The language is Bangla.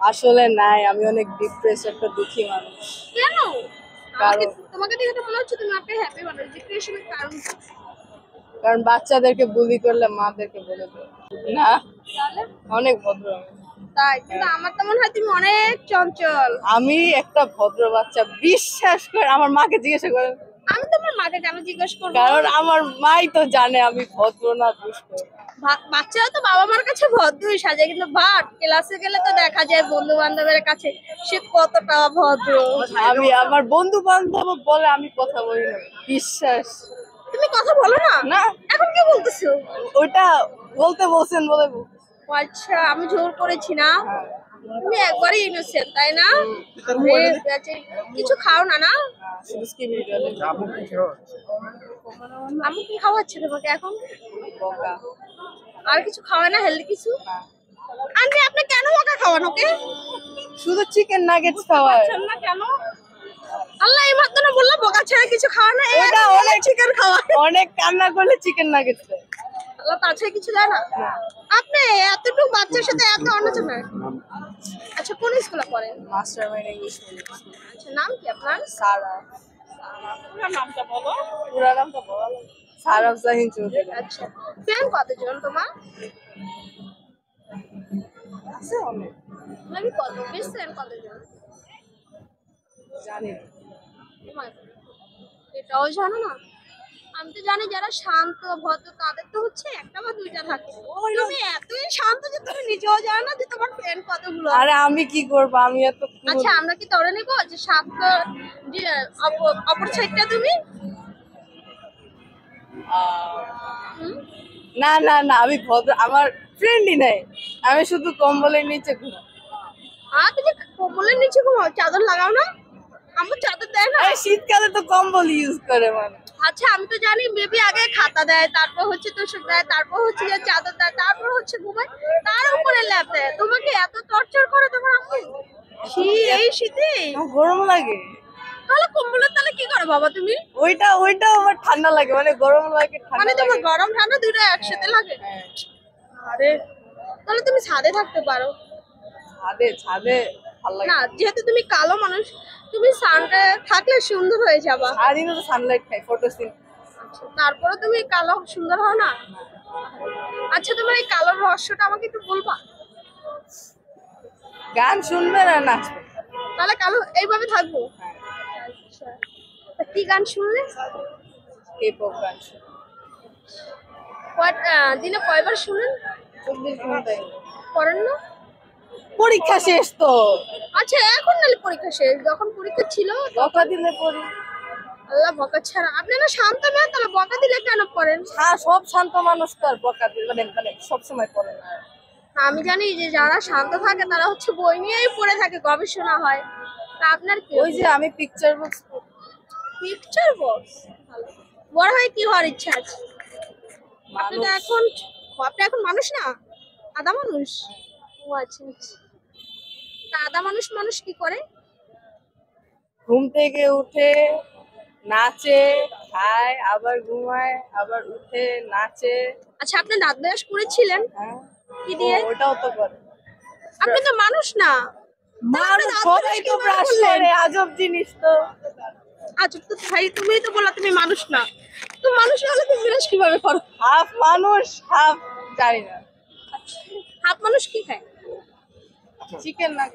আসলে নাই, আমি অনেক ডিপ্রেস একটা দুঃখী মানুষ। কেন? কারণ তোমাকে দেখে তো মনে হচ্ছে তুমি একটা হ্যাপি মানুষ। ডিপ্রেশনের কারণ কি? কারণ বাচ্চাদেরকে বুলি করলে মাদেরকে বলে দেয় না। তাহলে অনেক ভদ্র আমি। তাই, কিন্তু আমার তো মনে হয় তুমি অনেক চঞ্চল। আমি একটা ভদ্র বাচ্চা, বিশ্বাস করে। আমার মাকে জিজ্ঞাসা করেন, আমি তোমার মাকে কেন জিজ্ঞেস করবো? কারণ আমার মাই তো জানে আমি ভদ্র না দুষ্ট। বাচ্চারা তো বাবা মার কাছে ভদ্রই সাজে, কিন্তু বাট ক্লাসে গেলে তো দেখা যায় বন্ধু বান্ধবের কাছে সে কতটা ভদ্র। আমি আমার বন্ধু বান্ধব বলে আমি কথা বলি না, বিশ্বাস। তুমি কথা বলো না? না, এখন কি বলতেছো? ওইটা বলতে বলছেন বলে ও আচ্ছা, আমি জোর করেছি না? হ্যাঁ। তুমি একবারই ইনোসেন্ট, তাই না? আরে, কিছু খাও না না? শুধু স্কিপ ভিডিও আমি কি খাওয়াচ্ছি তোমাকে এখন? বকা। আর কিছু খাওয়ায় না, হেলদি কিছু? আন্টি, আপনি কেন বকা খাওয়ান ওকে? শুধু চিকেন নাগেটস খাওয়ায়। না কেন? আল্লাহ, এই মাত্র না বললাম বকা ছাড়া কিছু খাওয়া না। ওটা অনেক চিকেন খাওয়া। অনেক কান্না করলে চিকেন নাগেটস দেয়। আল্লাহ, তাছাড়া কিছু দেয় না? আপনি এতটুকু বাচ্চার সাথে এত অনাচনা। আচ্ছা, কোন স্কুলে পড়েন? Mastermind English medium. আচ্ছা, নাম কি আপনার? সারা। পুরো নামটা বলো। পুরা নামটা বল। সারা জাহিন চৌধুরী। আচ্ছা, ফ্রেন্ড কতজন তোমার? আছে অনেক, মানে কত? বেস্ট ফ্রেন্ড কতজন? জানি না। তোমার এটাও জানো না? আমি তো জানি যারা শান্ত ভদ্র তাদের তো হচ্ছে একটা বা দুইটা থাকে। তুমি এতই শান্ত যে তুমি নিজেও জানো না যে তোমার ফ্রেন্ড কতগুলো। আরে আমি কি করবো, আমি এত cool। আচ্ছা, আমরা কি ধরে নেবো যে শান্ত, যে অপর সাইডটা তুমি? হুম? না না না, আমি ভদ্র, আমার ফ্রেন্ডই নাই। আমি শুধু কম্বলের নিচে ঘুমাই। আর তুমি কম্বলের নিচে ঘুমাও, চাদর লাগাও না? আমার চাদর দেয় না। আরে শীতকালে তো কম্বল ইউজ করে মানে। আচ্ছা, আমি তো জানি বেবি আগে খাতা দেয়, তারপর হচ্ছে তোষক দেয়, তারপর হচ্ছে যে চাদর দেয়, তারপর হচ্ছে ঘুমায়, তার উপরে ল্যাপ দেয়। তোমাকে এত টর্চার করে তোমার আম্মু? এই শীতে আমার গরম লাগে। তাহলে কম্বলের তাহলে কি করো বাবা তুমি? ওইটা আমার ঠান্ডা লাগে, মানে গরম লাগে মানে ঠান্ডা তোমার লাগে। গরম ঠান্ডা দুটো একসাথে লাগে? হ্যাঁ। আরে, তাহলে তুমি ছাদে থাকতে পারো। ছাদে ছাদে ভাল লাগে না, যেহেতু তুমি কালো মানুষ, তুমি সানডে থাকলে সুন্দর হয়ে যাবা। সারাদিন তো সানলাইট খাই, ফটোসিন। আচ্ছা, তারপরে তুমি কালো সুন্দর হও না? আচ্ছা, তোমার এই কালোর রহস্যটা আমাকে একটু বলবা? গান শুনবে না নাচবে। তাহলে কালো এইভাবে থাকবো? আচ্ছা, তা কি গান শুনলে? K-pop গান শুনি। দিনে কয়বার শুনেন? 24 ঘন্টায়। করেন না? পরীক্ষা শেষ তো, আচ্ছা, এখন নাহলে পরীক্ষা শেষ, যখন পরীক্ষা ছিল বকা দিলে পড়ি। আল্লাহ, বকা ছাড়া আপনি না শান্ত না, তাহলে বকা দিলে কেন পড়েন? হ্যাঁ, সব শান্ত মানুষ তো আর বকা দিলে মানে মানে সবসময় পড়ে না। আমি জানি যে যারা শান্ত থাকে তারা হচ্ছে বই নিয়েই পড়ে থাকে, গবেষণা হয়। তা আপনার কি? ওই যে আমি পিকচার বুকস। Picture box. বড় হয়ে কি হওয়ার ইচ্ছা আছে? আপনি তো এখন, আপনি এখন মানুষ না, আদা মানুষ। ও আচ্ছা আচ্ছা। তা আদা মানুষ মানুষ কি করে? ঘুম থেকে উঠে নাচে, খায়, আবার ঘুমায়, আবার উঠে নাচে। আচ্ছা, আপনি দাঁত ব্রাশ করেছিলেন? হ্যাঁ, কি দিয়ে? ওটাও তো করে। আপনি তো মানুষ না। মানুষ সবাই তো ব্রাশ করে, আজব জিনিস তো। আচ্ছা, তো ভাই তুমিই তো বললা তুমি মানুষ না, তো মানুষ হলে তুমি ব্রাশ কিভাবে করো? হাফ মানুষ হাফ, জানি না। হাফ মানুষ কি খায়? চিকেন না।